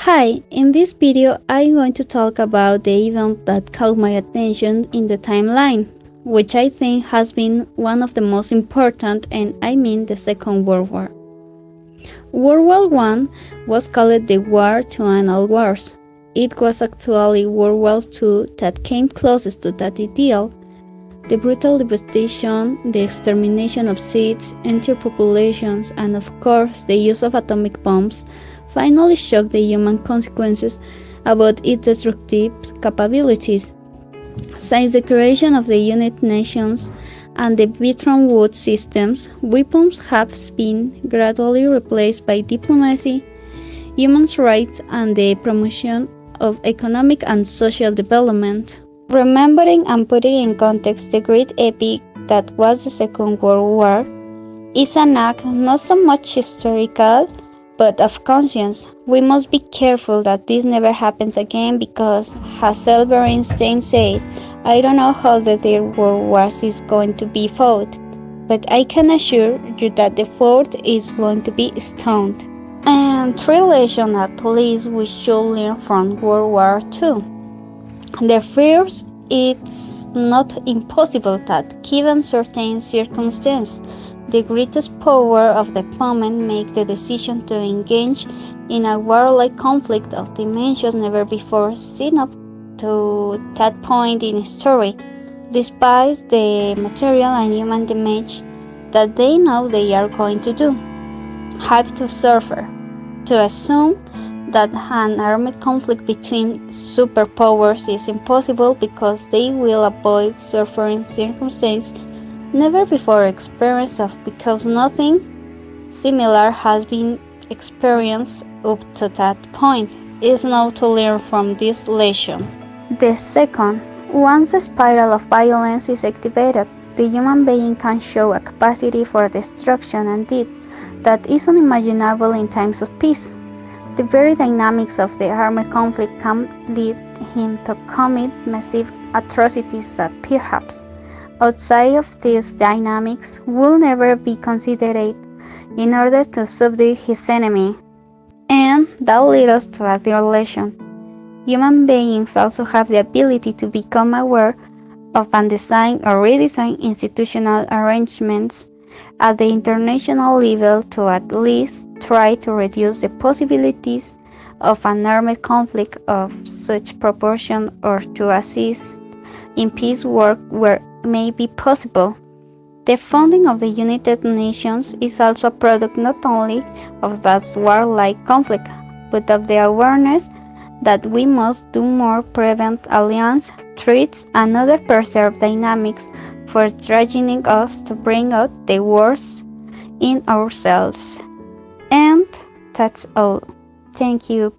Hi, in this video I'm going to talk about the event that caught my attention in the timeline, which I think has been one of the most important, and I mean the Second World War. World War I was called the War to End All Wars. It was actually World War II that came closest to that ideal. The brutal devastation, the extermination of cities, entire populations, and of course the use of atomic bombs finally shocked the human consequences about its destructive capabilities. Since the creation of the United Nations and the Bretton Woods systems, weapons have been gradually replaced by diplomacy, human rights, and the promotion of economic and social development. Remembering and putting in context the great epic that was the Second World War is an act not so much historical, but of conscience. We must be careful that this never happens again because, as Albert Einstein said, I don't know how the Third World War is going to be fought, but I can assure you that the fourth is going to be stoned. And three lessons at least we should learn from World War II. The first, it's not impossible that, given certain circumstances, the greatest power of the moment make the decision to engage in a warlike conflict of dimensions never before seen up to that point in history, despite the material and human damage that they know they are going to do, have to suffer. To assume that an armed conflict between superpowers is impossible because they will avoid suffering circumstances never before experienced of because nothing similar has been experienced up to that point is now to learn from this lesson. The second, once the spiral of violence is activated, the human being can show a capacity for destruction and death that is unimaginable in times of peace. The very dynamics of the armed conflict can lead him to commit massive atrocities that perhaps, outside of these dynamics, will never be considered in order to subdue his enemy. And that leads us to a third lesson. Human beings also have the ability to become aware of and design or redesign institutional arrangements at the international level to at least try to reduce the possibilities of an armed conflict of such proportion or to assist in peace work where may be possible. The founding of the United Nations is also a product not only of that warlike conflict, but of the awareness that we must do more prevent alliance, threats, and other perceived dynamics for threatening us to bring out the worst in ourselves. And that's all. Thank you.